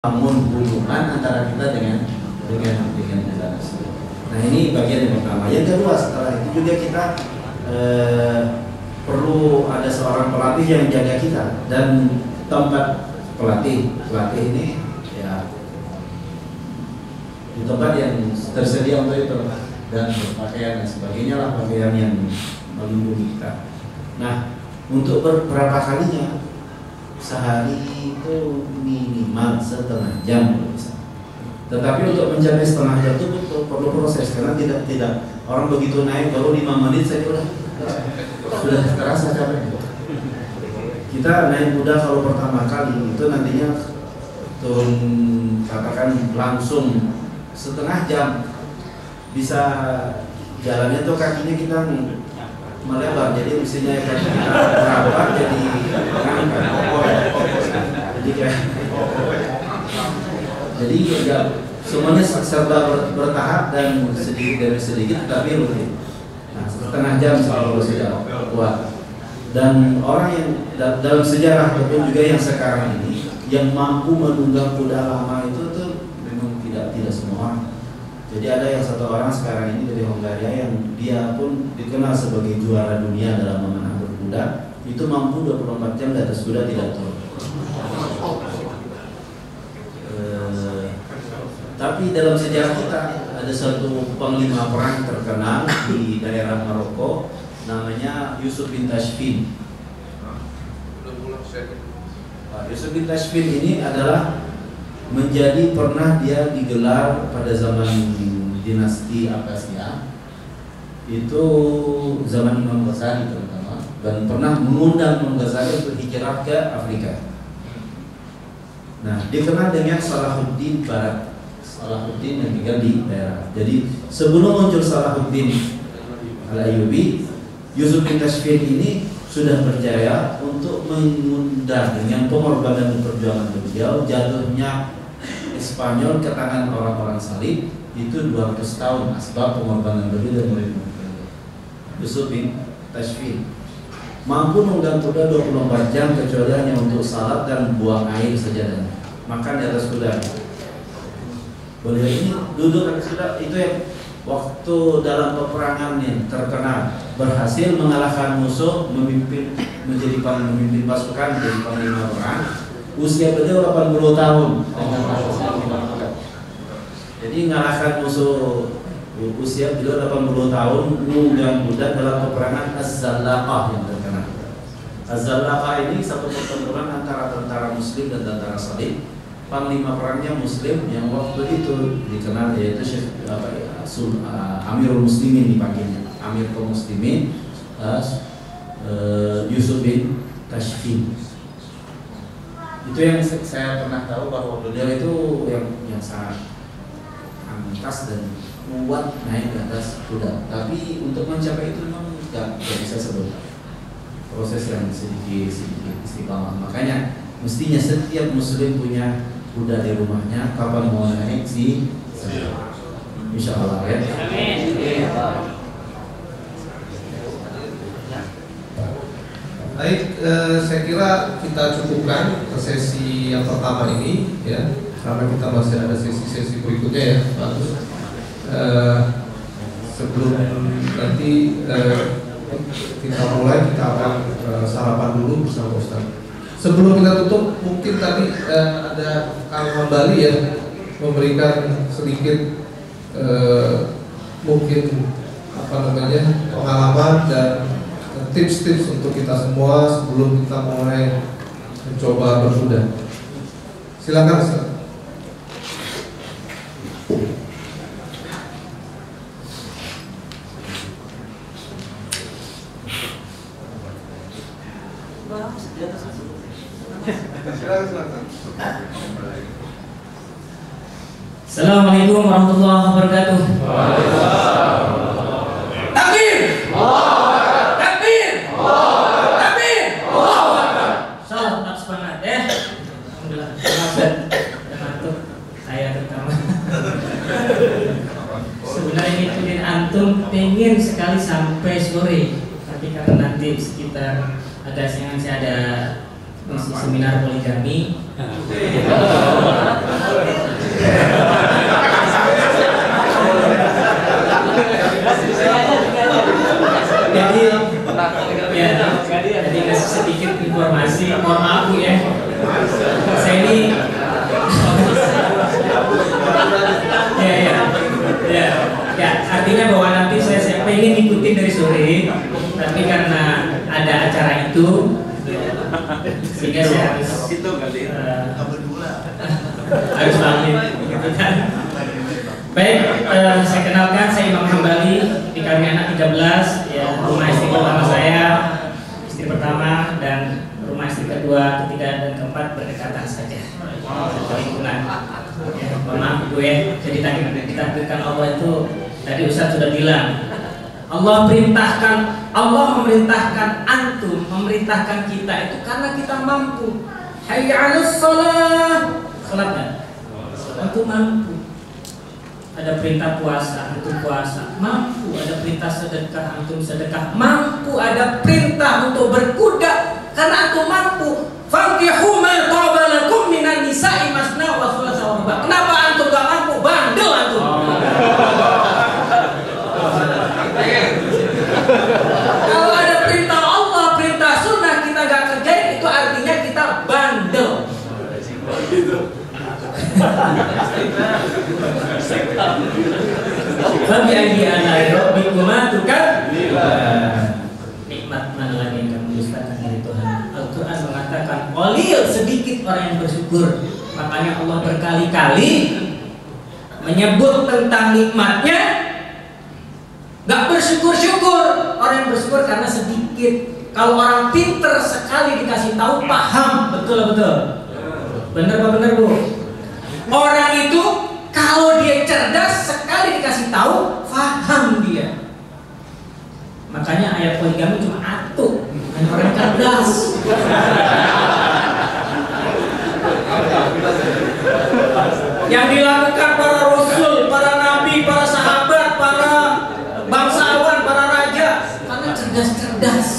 bangun hubungan antara kita dengan negara. Nah, ini bagian yang pertama. Yang kedua, setelah itu juga kita perlu ada seorang pelatih yang jaga kita, dan tempat pelatih ini ya di tempat yang tersedia untuk itu, dan berpakaian dan sebagainya lah, pakaian yang melindungi kita. Nah, untuk berapa kalinya sehari itu minimal setengah jam bisa. Tetapi untuk mencapai setengah jam itu perlu proses, karena tidak orang begitu naik baru 5 menit saya sudah terasa capek. Kita naik kuda kalau pertama kali itu nantinya turun katakan langsung setengah jam, bisa jalannya tuh kakinya kita melebar, jadi mestinya kaki kita merapat jadi jadi enggak semuanya serba bertahap dan sedikit demi sedikit tapi rutin. Nah, setengah jam kalau sudah kuat. Dan orang yang dalam sejarah ataupun juga yang sekarang ini yang mampu menunggang kuda lama itu tuh memang tidak semua orang. Jadi ada yang satu orang sekarang ini dari Hongaria yang dia pun dikenal sebagai juara dunia dalam memanah berkuda, itu mampu 24 jam di atas kuda tidak turun. Tapi dalam sejarah kita ada satu panglima perang terkenal di daerah Maroko, namanya Yusuf bin Tashfin. Yusuf bin Tashfin ini adalah pernah dia digelar pada zaman dinasti Abbasiyah, itu zaman Imam Ghazali terutama, dan pernah mengundang Imam Ghazali untuk hijrah ke Afrika. Nah, dikenal dengan Salahuddin Barat, Salahuddin yang tinggal di daerah. Jadi sebelum muncul Salahuddin Al-Ayyubi, Yusuf bin Tashfin ini sudah berjaya untuk mengundang dengan pengorbanan dan perjuangan beliau jatuhnya Spanyol ke tangan orang-orang salib itu 200 tahun sebab pengorbanan beliau dan murid-murid. Yusuf bin Tashfin mampu menunggang kuda 24 jam kecuali hanya untuk salat dan buang air saja dan makan di atas kuda. Beliau ini duduk di atas kuda, itu yang waktu dalam peperangan yang terkenal berhasil mengalahkan musuh, memimpin pasukan, menjadi panglima perang. Usia beliau 80 tahun. Jadi mengalahkan musuh usia beliau 80 tahun, menunggang kuda dalam peperangan Az-Zallaqah yang terkenal. Az-Zallaqah ini satu pertempuran antara tentara Muslim dan tentara Salib. Panglima perangnya Muslim yang waktu itu dikenal yaitu Amirul Muslimin dipanggilnya, Amir kaum Muslimin, Yusuf bin Tashfin. Itu yang saya pernah tahu bahwa beliau itu yang sangat angkas dan kuat naik di atas kuda. Tapi untuk mencapai itu memang tidak bisa sebut proses yang sedikit istiqamah. Makanya mestinya setiap Muslim punya kuda di rumahnya, kapan mau naik sih? Insya Allah ya. Amin. Baik, saya kira kita cukupkan sesi yang pertama ini ya, karena kita masih ada sesi-sesi berikutnya ya, bagus. Sebelum nanti kita mulai, kita akan sarapan dulu bersama Ustaz. Sebelum kita tutup, mungkin tadi ada Kang Bali ya memberikan sedikit mungkin pengalaman dan tips-tips untuk kita semua sebelum kita mulai mencoba berkuda. Silakan Ustaz. Assalamualaikum warahmatullahi wabarakatuh. Takbir! Takbir! Takbir! Salam tetap semangat ya. Alhamdulillah. Ngantuk saya terutama. Sebenarnya ngikutin antum pengen sekali sampai sore, tapi karena nanti sekitar ada saya ada seminar poligami. Jadi kasih sedikit informasi, mohon maaf Bu ya. Saya ini artinya bahwa nanti saya pengen ikutin dari sore, tapi karena ada acara itu, sehingga saya harus pamit, gitu kan. Baik, saya kenalkan, saya Imam Hambali, dikaruniai anak 13, ya, rumah istri pertama saya, istri pertama, dan rumah istri kedua, ketiga, dan keempat berdekatan saja. Lingkungan. Ya, maaf Bu ya, jadi ditakdirkan Allah itu, tadi Ustaz sudah bilang, Allah memerintahkan antum, memerintahkan kita itu karena kita mampu. Hayya 'alas shalah. Salat kan? Antum mampu. Ada perintah puasa, antum puasa. Mampu. Ada perintah sedekah, antum sedekah. Mampu. Ada perintah untuk berkuda karena antum mampu. Fankihu ma taba lakum minan nisa'i masna wa thulatha wa ruba'. Kenapa antum gak mampu? Bandel antum. Kalau ada perintah Allah, perintah sunnah kita gak kerjain, itu artinya kita bandel. Fabi ayyi ala'i rabbikuma tukadziban. Nikmat mana lagi yang kamu dustakan dari Tuhan? Al-Quran mengatakan qalil, sedikit orang yang bersyukur. Makanya Allah berkali-kali menyebut tentang nikmatnya. Gak bersyukur-syukur. Orang yang bersyukur karena sedikit. Kalau orang pinter sekali dikasih tahu paham. Betul-betul. Bener apa bener Bu? Orang itu kalau dia cerdas sekali dikasih tahu paham dia. Makanya ayat poligami cuma atuh. Hanya orang cerdas. Yang dilakukan para rasul, para nabi, para sahabat, para bangsawan, para raja, karena cerdas-cerdas.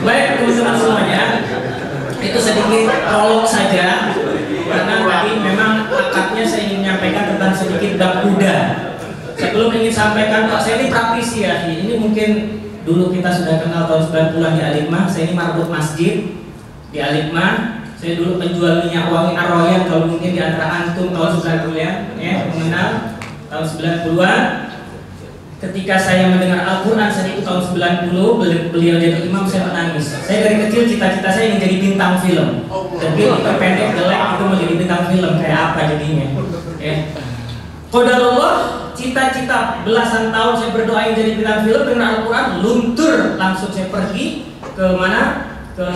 Baik teman-teman semuanya, itu sedikit prolog saja, karena tadi memang akadnya saya ingin menyampaikan tentang sedikit bab kuda. Sebelum ingin sampaikan, Pak, saya ini praktisi ya. Ini mungkin dulu kita sudah kenal tahun 90-an di Alikma. Saya ini marbot masjid di Alikma. Saya dulu penjual minyak wangi Ar-Royan, kalau mungkin di antara antum tahun 90-an ya, mengenal tahun 90-an. Ketika saya mendengar Al-Quran saat itu tahun 90, beliau jadi imam, saya menangis. Saya dari kecil cita-cita saya ingin jadi bintang film. Tapi itu pendek, jelek, itu mau jadi bintang film, kayak apa jadinya ya. Qadarullah, cita-cita belasan tahun saya berdoa ingin jadi bintang film, dengan Al-Quran luntur, langsung saya pergi ke mana? Ke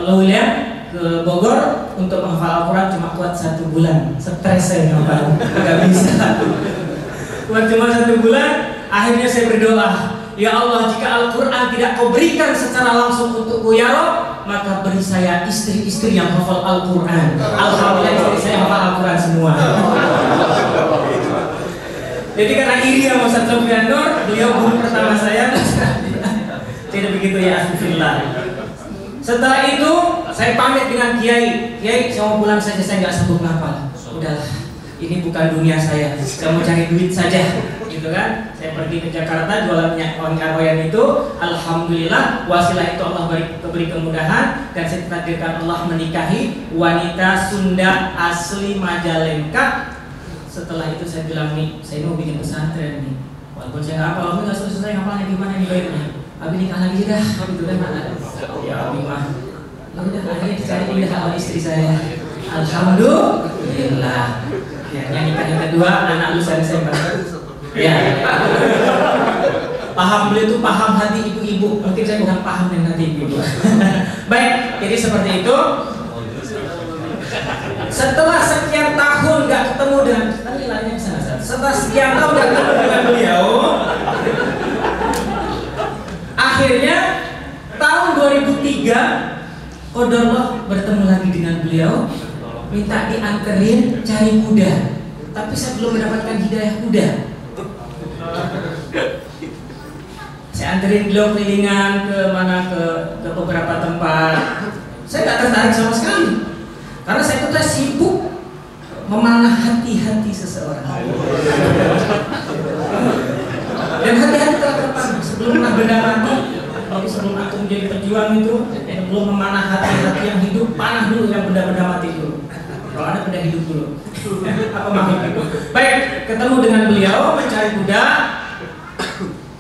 Leuwian, ke Bogor untuk menghafal Al-Quran. Cuma kuat 1 bulan, stres saya ngapal, nggak bisa. Kuat cuma 1 bulan, akhirnya saya berdoa, ya Allah, jika Al-Quran tidak kau berikan secara langsung untukku ya Rabb, maka beri saya istri-istri yang hafal Al-Quran. Alhamdulillah istri saya hafal Al-Quran semua. Jadi karena iri sama Ustaz Sofyan Nur, beliau guru pertama saya. Tidak begitu ya, astagfirullah. Setelah itu saya pamit dengan Kiai. Kiai, saya mau pulang saja, saya nggak sanggup ngapal. Udahlah, ini bukan dunia saya mau cari duit saja, gitu kan. Saya pergi ke Jakarta jualan minyak wangi Ar-Royan itu. Alhamdulillah, wasilah itu Allah beri kemudahan, dan saya ditakdirkan Allah menikahi wanita Sunda asli Majalengka. Setelah itu saya bilang, nih, saya mau bikin pesantren nih. Walaupun saya nggak hafal, nggak selesai ngapalnya gimana nih baiknya. Abi nikah lagi dah, gitu kan. Ya Abi mah, udah akhirnya dicari pindah sama istri saya. Alhamdulillah. Ya, yang nikah yang kedua anak lulusan SMA. Ya. Paham beliau itu paham hati ibu-ibu. Mungkin saya bukan paham dengan hati ibu-ibu. Baik, jadi seperti itu. Setelah sekian tahun nggak ketemu dengan, nilainya sana. Setelah sekian tahun nggak ketemu dengan beliau, akhirnya tahun 2003 Qadarullah bertemu lagi dengan beliau, minta dianterin cari kuda, tapi saya belum mendapatkan hidayah kuda. Saya anterin beliau kelilingan ke mana, ke beberapa tempat. Saya nggak tertarik sama sekali. Karena saya itu sibuk memanah hati-hati seseorang. Dan hati-hati telah terpanah sebelum benda mati. Jadi sebelum aku menjadi pejuang itu, belum memanah hati-hati yang hidup, panah dulu yang benda-benda mati dulu. Kalau ada benda hidup dulu. Apa maksudnya? Baik, ketemu dengan beliau mencari kuda.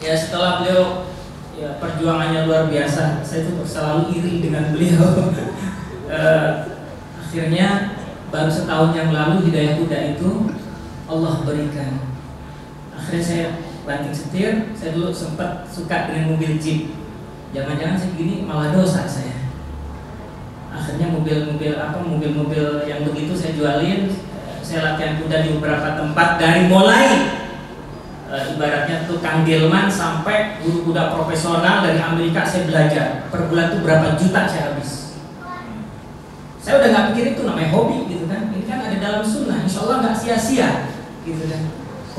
Ya setelah beliau ya perjuangannya luar biasa, saya tuh selalu iri dengan beliau. Akhirnya baru setahun yang lalu hidayah kuda itu Allah berikan. Akhirnya saya banting setir. Saya dulu sempat suka dengan mobil jeep. Jangan-jangan segini malah dosa saya. Akhirnya mobil-mobil yang begitu saya jualin. Saya latihan kuda di beberapa tempat dari mulai ibaratnya tukang delman sampai guru kuda profesional dari Amerika. Saya belajar per bulan tuh berapa juta saya habis. Saya udah nggak pikir itu namanya hobi gitu kan. Ini kan ada dalam sunnah, insya Allah nggak sia-sia gitu kan.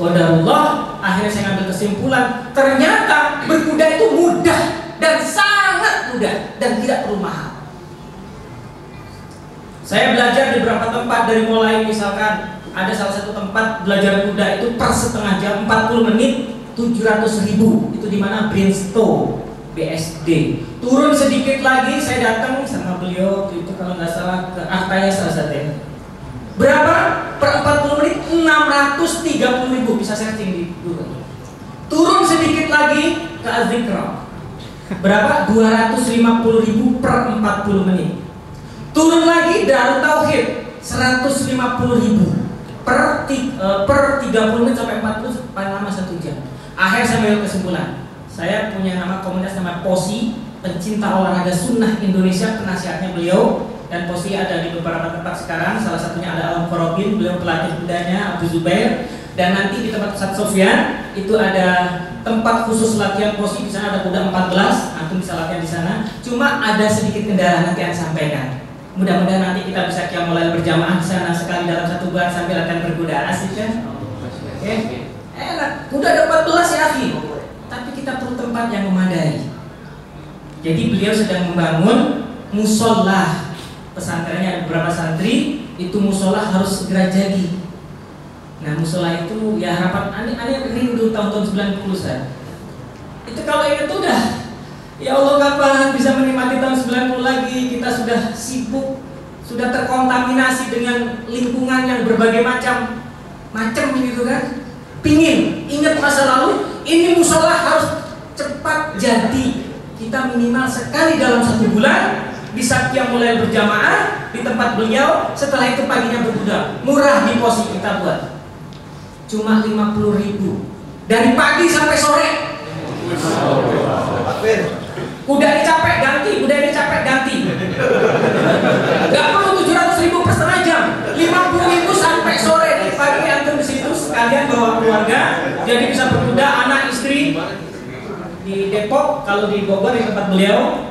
Qadarullah, akhirnya saya ngambil kesimpulan ternyata berkuda itu mudah dan sangat mudah dan tidak perlu mahal. Saya belajar di beberapa tempat dari mulai misalkan ada salah satu tempat belajar kuda itu per setengah jam 40 menit 700.000. Itu di mana Brinstow BSD. Turun sedikit lagi saya datang sama beliau itu kalau nggak salah ke Artaya salah satunya. Berapa? Per 40 menit 630.000 bisa searching di Google. Turun sedikit lagi ke Azikra. Berapa? 250.000 per 40 menit. Turun lagi Darut Tauhid 150.000 per 30 menit sampai 40 paling lama 1 jam. Akhirnya saya ambil kesimpulan. Saya punya nama komunitas nama POSI, pencinta olahraga sunnah Indonesia, penasihatnya beliau. Dan POSI ada di beberapa tempat sekarang. Salah satunya ada Alam Korobin, beliau pelatih kudanya Abu Zubair. Dan nanti di tempat Ustadz Sofyan itu ada tempat khusus latihan POSI. Di sana ada kuda 14, antum bisa latihan di sana. Cuma ada sedikit kendala nanti yang sampaikan. Mudah-mudahan nanti kita bisa mulai berjamaah di sana sekali dalam 1 bulan sambil latihan berkuda. Asik kan? Oke. Enak. Kuda ada 14 ya akhi. Tapi kita perlu tempat yang memadai. Jadi beliau sedang membangun musola. Pesantrennya ada beberapa santri, itu musola harus segera jadi. Nah musola itu ya harapan aneh rindu tahun-tahun 90 Ustaz. Itu kalau itu udah ya Allah kapan bisa menikmati tahun 90 lagi. Kita sudah sibuk, sudah terkontaminasi dengan lingkungan yang berbagai macam gitu kan. Pingin ingat masa lalu, ini musola harus cepat jadi. Kita minimal sekali dalam 1 bulan bisa mulai berjamaah di tempat beliau. Setelah itu paginya berkuda. Murah di POSI kita buat. Cuma 50.000 dari pagi sampai sore. Kuda ini capek ganti, Gak perlu 700.000 per setengah jam. 50.000 sampai sore di pagi antum di situ sekalian bawa keluarga. Jadi bisa berkuda anak istri di Depok, kalau di Bogor di tempat beliau.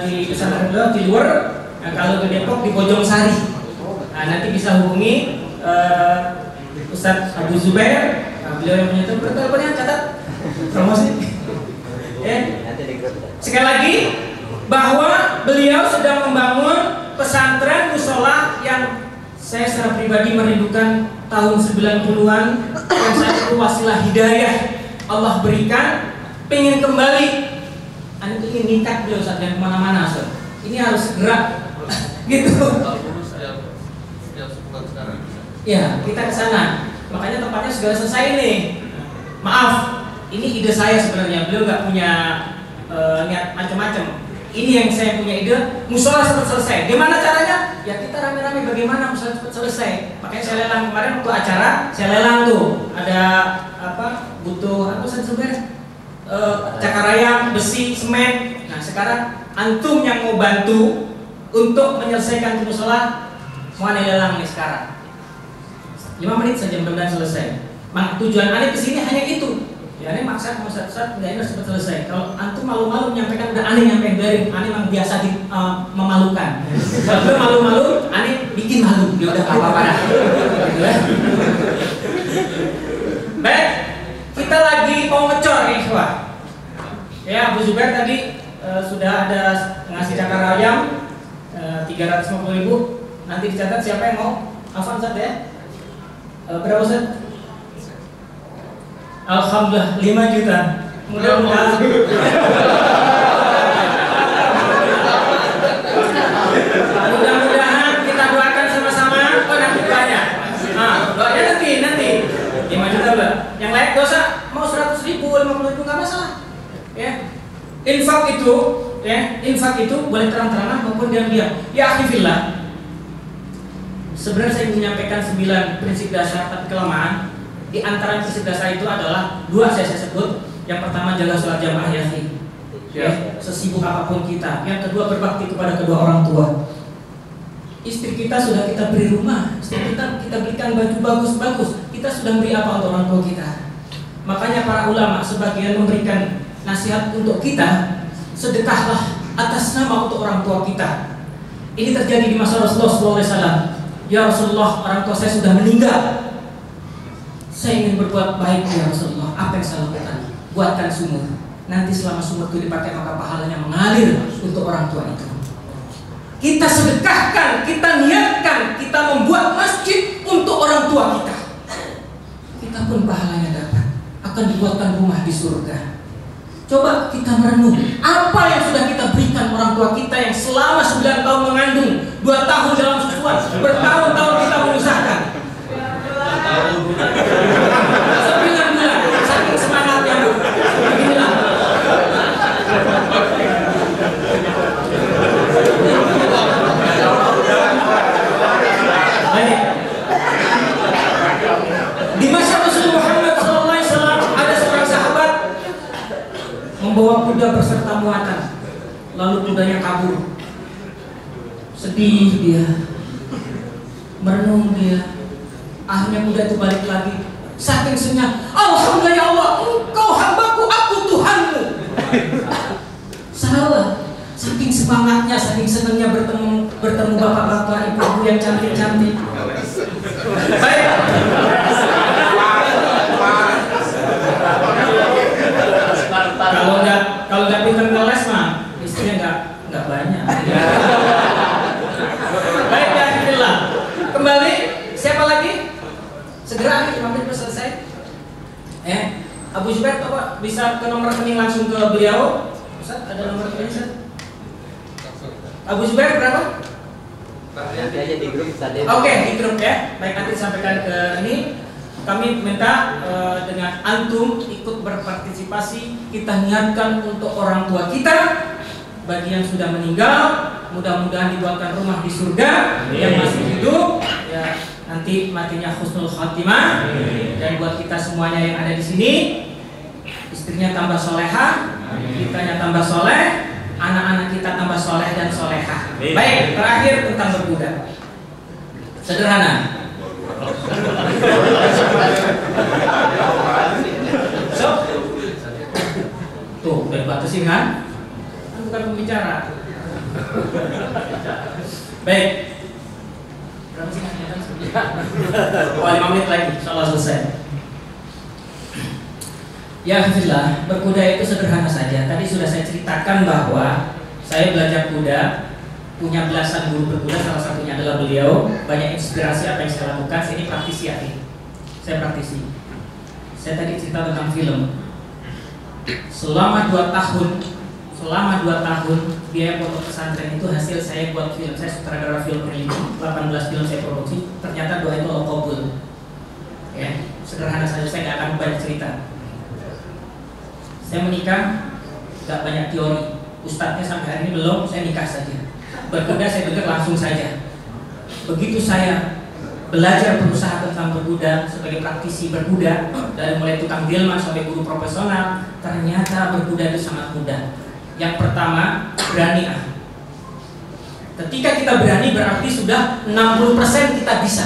Di pesantren beliau di luar. Nah, kalau di Depok di Bojong Sari. Nah, nanti bisa hubungi Ustadz Abu Zubair. Nah, beliau yang punya teleponnya, catat promosi. Sekali lagi bahwa beliau sedang membangun pesantren musola yang saya secara pribadi merindukan tahun 90-an yang saya itu wasilah hidayah Allah berikan, pengen kembali. Anda ingin nikah beliau saat yang kemana-mana, ini harus gerak, gitu. Ya, kita ke sana. Makanya tempatnya sudah selesai nih. Maaf, ini ide saya sebenarnya. Beliau nggak punya niat macam-macam. Ini yang saya punya ide. Musola cepat selesai. Gimana caranya? Ya kita rame-rame bagaimana musola cepat selesai. Makanya saya lelang kemarin waktu acara, saya lelang tuh. Ada apa? Butuh apa sebenarnya? Cakar ayam, besi, semen. Nah sekarang antum yang mau bantu untuk menyelesaikan musola, mau aneh lelang nih sekarang. 5 menit saja mudah-mudahan selesai. Tujuan aneh kesini hanya itu. Ya aneh maksa sama Ustaz nggak enak cepat selesai. Kalau antum malu-malu menyampaikan udah aneh nyampein dari aneh memang biasa memalukan. Kalau malu-malu, aneh bikin malu. Ya udah apa-apa dah. Gitu ya. Baik. Kita lagi mau ngecor ikhwah. Ya Abu Zubair tadi sudah ada ngasih cakar ayam. 350.000. Nanti dicatat siapa yang mau. Afan Ustaz ya. Berapa Ustaz? Alhamdulillah 5 juta. Mudah-mudahan. Mudah-mudahan kita doakan sama-sama. Oh nanti banyak. Doanya nanti 5 juta lah. Yang lain dosa mau 100.000, 50.000 nggak masalah. Ya. Infak itu boleh terang-terangan maupun diam-diam. Ya akhifillah. Sebenarnya saya ingin menyampaikan 9 prinsip dasar, tapi kelemahan. Di antara prinsip dasar itu adalah 2 saya sebut. Yang pertama jaga sholat jamaah ya, sesibuk apapun kita. Yang kedua berbakti kepada kedua orang tua. Istri kita sudah kita beri rumah, istri kita berikan baju bagus-bagus. Kita sudah beri apa untuk orang tua kita? Makanya para ulama sebagian memberikan nasihat untuk kita, sedekahlah atas nama untuk orang tua kita. Ini terjadi di masa Rasulullah SAW. Ya Rasulullah, orang tua saya sudah meninggal. Saya ingin berbuat baik ya Rasulullah. Apa yang saya lakukan? Buatkan sumur. Nanti selama sumur itu dipakai maka pahalanya mengalir untuk orang tua itu. Kita sedekahkan, kita niatkan, kita membuat masjid untuk orang tua kita. Kita pun pahalanya dapat. Akan dibuatkan rumah di surga. Coba kita merenung apa yang sudah kita berikan orang tua kita yang selama 9 tahun mengandung, 2 tahun dalam susuan, bertahun-tahun kita menyusahkan. 9 bulan, saking semangatnya Bu. Beginilah. Baik. Di masa Rasulullah Muhammad SAW ada seorang sahabat membawa kuda beserta muatan, lalu kudanya kabur. Sedih dia, merenung dia. Akhirnya kuda itu balik lagi. Saking senyap, alhamdulillah ya Allah, engkau hambaku, aku Tuhanmu. Salah, saking semangatnya, saking senangnya bertemu bapak-bapak, ibu-ibu yang cantik-cantik. Baik. Kalau nggak pintar ngeles mah istrinya nggak banyak. Baik ya, alhamdulillah. Kembali, siapa lagi? Segera 5 menit selesai. Abu Zubair, Bapak bisa ke nomor rekening langsung ke beliau. Ustaz, ada nomor rekening Ustaz? Abu Zubair berapa? Nanti aja di grup Ustaz. Oke, di grup ya. Baik, nanti disampaikan ke ini. Kami minta dengan antum ikut berpartisipasi. Kita niatkan untuk orang tua kita. Bagi yang sudah meninggal, mudah-mudahan dibuatkan rumah di surga. Yang masih hidup, ya nanti matinya husnul khatimah. Dan buat kita semuanya yang ada di sini, istrinya tambah solehah, kitanya tambah soleh, anak-anak kita tambah soleh dan solehah. Baik, terakhir tentang berkuda. Sederhana. So, tuh udah batasin kan? Bukan pembicara. Baik. Berapa sih? 5 menit lagi, insyaallah selesai. Ya alhamdulillah, berkuda itu sederhana saja. Tadi sudah saya ceritakan bahwa saya belajar kuda, punya belasan guru berkuda, salah satunya adalah beliau. Banyak inspirasi apa yang saya lakukan. Ini praktisi ya, saya praktisi. Saya tadi cerita tentang film. Selama 2 tahun biaya pondok pesantren itu hasil saya buat film. Saya sutradara film religi, 18 film saya produksi. Ternyata doa itu Allah kabul. Ya, sederhana saja, saya nggak akan banyak cerita. Saya menikah, nggak banyak teori. Ustadznya sampai hari ini belum, saya nikah saja. Berkuda saya dengar langsung saja. Begitu saya belajar berusaha tentang berkuda sebagai praktisi berkuda, dari mulai tukang delman sampai guru profesional, ternyata berkuda itu sangat mudah. Yang pertama, berani. Ketika kita berani berarti sudah 60% kita bisa.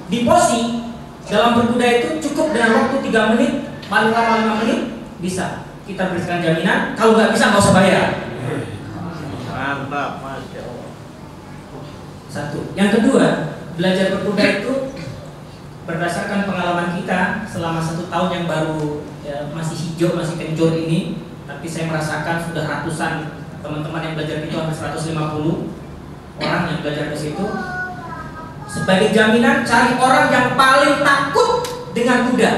Di posi dalam berkuda itu cukup dengan waktu 3 menit, paling lama 5 menit bisa. Kita berikan jaminan, kalau nggak bisa nggak usah bayar. Mantap, Masya Allah. Satu. Yang kedua, belajar berkuda itu berdasarkan pengalaman kita selama 1 tahun yang baru ya, masih hijau, masih kencur ini. Tapi saya merasakan sudah ratusan teman-teman yang belajar itu hampir 150. orang yang belajar ke situ. Sebagai jaminan, cari orang yang paling takut dengan kuda.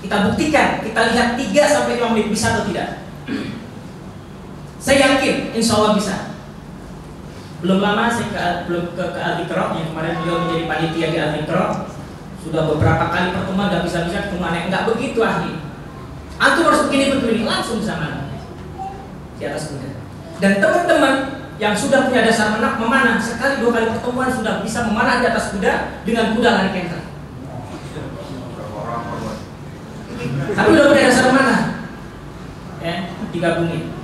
Kita buktikan, kita lihat 3-5 menit bisa atau tidak. Saya yakin, insya Allah bisa. Belum lama saya belum ke Al-Iqra, yang kemarin beliau menjadi panitia di Al-Iqra. Sudah beberapa kali pertemuan, gak bisa-bisa ketemu aneh. Enggak begitu ahli. Antum harus begini langsung bisa mana di atas kuda. Dan teman-teman yang sudah punya dasar memanah, sekali 2 kali pertemuan sudah bisa memanah di atas kuda dengan kuda lari kencang. Tapi udah punya dasar memanah, ya, digabungin.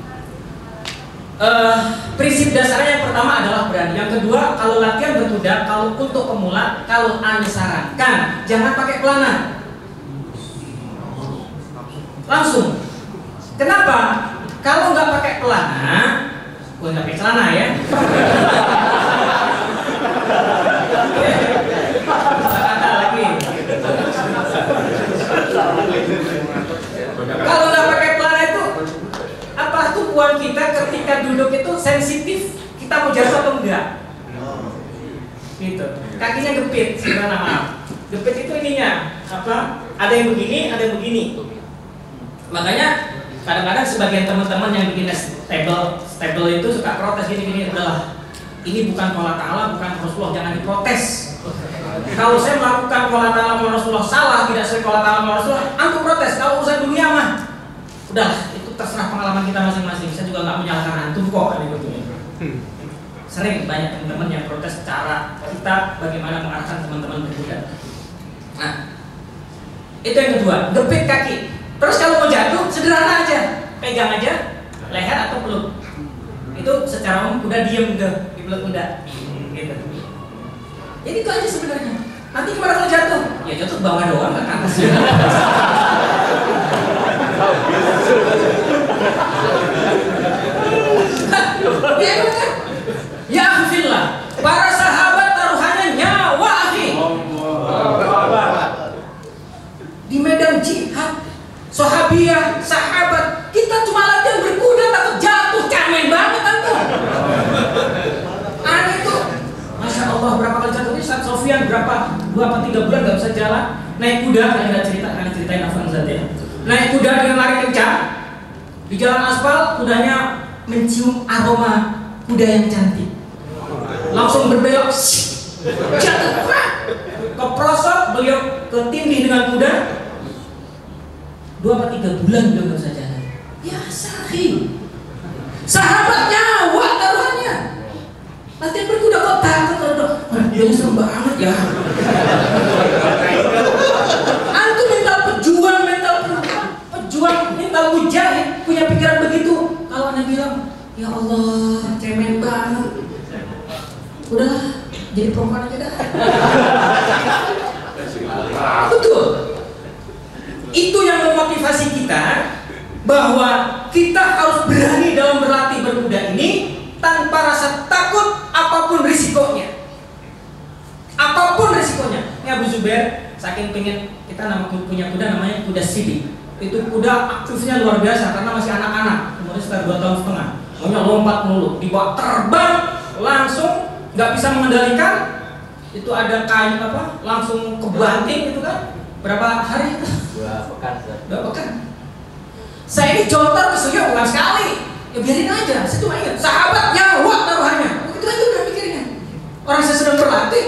Prinsip dasarnya yang pertama adalah berani. Yang kedua, kalau latihan berkuda, kalau untuk pemula, kalau Anda sarankan jangan pakai pelana, langsung. Kenapa? Kalau nggak pakai pelana, nggak pakai celana ya. Lagi. Kalau nggak pakai pelana itu, apa tumpuan kita ketika duduk itu sensitif, kita mau jatuh atau enggak? Gitu. Kakinya gepit, sebenarnya maaf. Gepit itu ininya apa? Ada yang begini, ada yang begini. Makanya kadang-kadang sebagian teman-teman yang bikin stable itu suka protes gini-gini, udahlah. Ini bukan qala ta'ala, bukan Rasulullah, jangan diprotes. Kalau saya melakukan qala ta'ala sama Rasulullah salah, tidak sesuai qala ta'ala sama Rasulullah, antum protes. Kalau urusan dunia mah, udahlah, itu terserah pengalaman kita masing-masing. Saya juga nggak menyalahkan antum kok, gitu. Sering banyak teman-teman yang protes cara kita bagaimana mengarahkan teman-teman berkuda. Nah, itu yang kedua, gepit kaki. Terus kalau mau jatuh, sederhana aja, pegang aja leher atau peluk. Itu secara umum kuda diem gitu, dipeluk kuda. Gitu. Jadi itu aja sebenarnya. Nanti gimana kalau jatuh? Ya jatuh ke bawah doang, nggak ke atas. Ya benar. Ya akhillah, para sahabat taruhannya nyawa akhi. Di medan jihad, sahabiah, sahabat, kita cuma latihan berkuda takut jatuh, cemen banget antum. Aneh itu, masya Allah berapa kali jatuh ini saat Sofyan berapa 2 atau 3 bulan nggak bisa jalan, naik kuda, kalian ceritain Afan Zat ya. Naik kuda dengan lari kencang di jalan aspal, kudanya mencium aroma kuda yang cantik, langsung berbelok, jatuh, keprosok, beliau ketindih dengan kuda. 2 atau 3 bulan belum bisa jalan. Ya sahih. Sahabat nyawa taruhannya. Latihan berkuda kok takut. Dia serem banget ya. Antum mental pejuang, mental mujahid, punya pikiran begitu. Kalau Anda bilang, ya Allah, cemen banget. Udahlah, jadi perempuan aja dah. Betul. Itu yang memotivasi kita bahwa kita harus berani dalam berlatih berkuda ini tanpa rasa takut apapun risikonya. Apapun risikonya. Ini Abu Zubair saking pengen kita punya kuda namanya kuda sidik. Itu kuda aktifnya luar biasa karena masih anak-anak, umurnya sekitar 2 tahun setengah. Maunya lompat mulu, dibawa terbang langsung, nggak bisa mengendalikan. Itu ada kain apa? Langsung kebanting gitu kan? Berapa hari itu? 2 pekan. 2 pekan. Saya ini jontor ke Suyo bukan sekali. Ya biarin aja. Saya cuma ingat sahabat nyawa taruhannya. Begitu aja udah pikirnya. Orang saya sedang berlatih.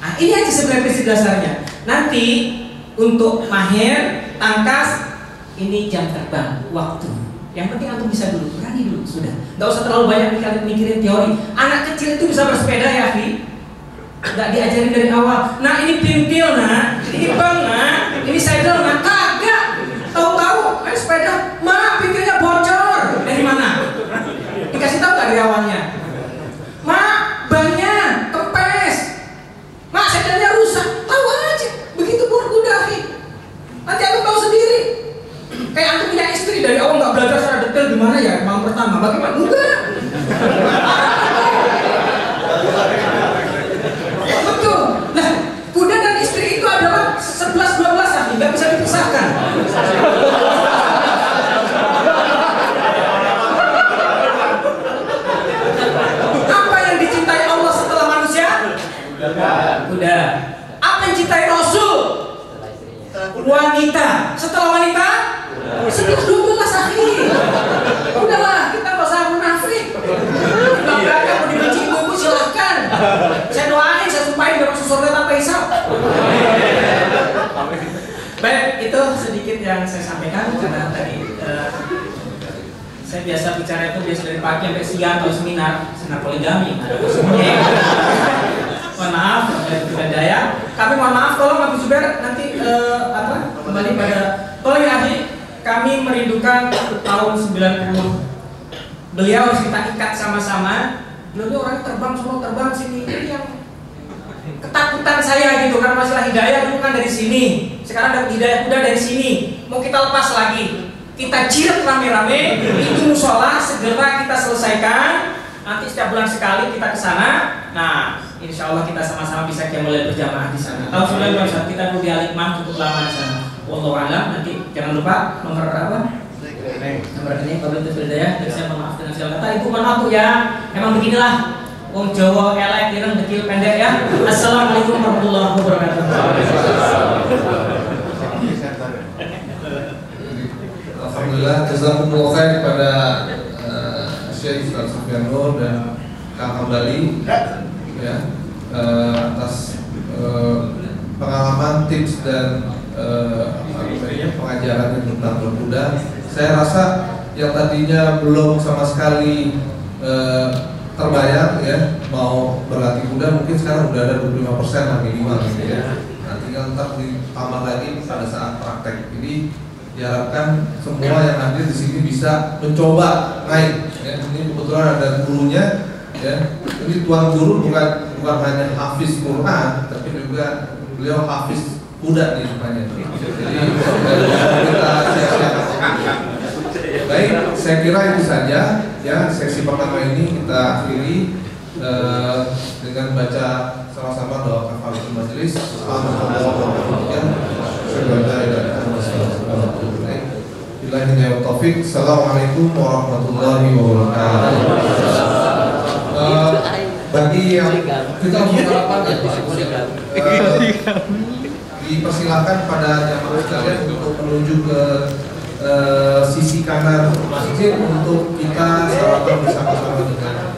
Nah ini aja sebenarnya prinsip dasarnya. Nanti untuk mahir, tangkas, ini jam terbang, waktu. Yang penting antum bisa dulu, berani dulu sudah. Gak usah terlalu banyak mikirin teori. Anak kecil itu bisa bersepeda ya, Fi. Gak diajarin dari awal. Nah ini pintil nak, ini bang nak, ini saddle nak, kagak. Tahu-tahu main sepeda, mak pintilnya bocor. Dari mana? Dikasih tahu gak dari awalnya? Mak, bannya kempes. Mak, saddlenya rusak. Tahu aja. Begitu berkuda, Fi. Nanti aku tahu sendiri. Kayak antum punya istri dari awal nggak belajar secara detail gimana ya malam pertama, bagaimana? Enggak. Betul. Nah, kuda dan istri itu adalah 11-12 nggak bisa dipisahkan. Udah. Apa yang cintai Rasul? Wanita. Setelah wanita? Sekitar 12 akhir. Udahlah, kita nggak usah munafik. Kalau mau dibenci ibu silahkan. Saya doain, saya sumpahin biar masuk surga tanpa hisab. Baik, itu sedikit yang saya sampaikan karena tadi saya biasa bicara itu biasa dari pagi sampai siang kalau seminar poligami. Mohon maaf, tidak daya. Kami mohon maaf, tolong Abu Zubair nanti kembali pada tolong ya Haji. Kami merindukan tahun 90. Beliau harus kita ikat sama-sama. Beliau orang terbang semua terbang sini. Ini yang ketakutan saya gitu kan masalah hidayah dulu kan dari sini. Sekarang ada hidayah udah dari sini. Mau kita lepas lagi. Kita jirat rame-rame. Itu musola segera kita selesaikan. Nanti setiap bulan sekali kita ke sana. Nah, insya Allah kita sama-sama bisa mulai berjamaah di sana. Tahun 1991 kita dulu di Al-Hikmah cukup lama di sana. Wallahu a'lam. Nanti jangan lupa nomor apa? Nomor ini kalau itu sudah ya. Jadi saya mohon maaf dengan segala kata. Ibu mohon maaf ya. Emang beginilah. Wong Jawa elek ireng dekil pendek ya. Assalamualaikum warahmatullahi wabarakatuh. Alhamdulillah, jazakumullah khair kepada Syekh Ustaz Sufyan Nur dan Kang Hambali ya atas pengalaman, tips dan pengajaran tentang berkuda. Saya rasa yang tadinya belum sama sekali terbayang ya mau berlatih kuda, mungkin sekarang udah ada 25% lah minimal gitu ya. Nanti ntar ditambah lagi pada saat praktek. Jadi diharapkan semua yang hadir di sini bisa mencoba naik. Ya, ini kebetulan ada gurunya. Ya, ini tuan guru bukan hanya hafiz Quran, tapi juga beliau hafiz kuda nih rupanya. Jadi kita siap-siap. Baik, saya kira itu saja ya sesi pertama ini kita akhiri dengan baca sama-sama doa kafaratul majelis. Assalamualaikum warahmatullahi wabarakatuh. Bagi yang kita mengharapkan dipersilakan pada jamaah sekalian untuk menuju ke sisi kanan masjid untuk kita sarapan bersama-sama dengan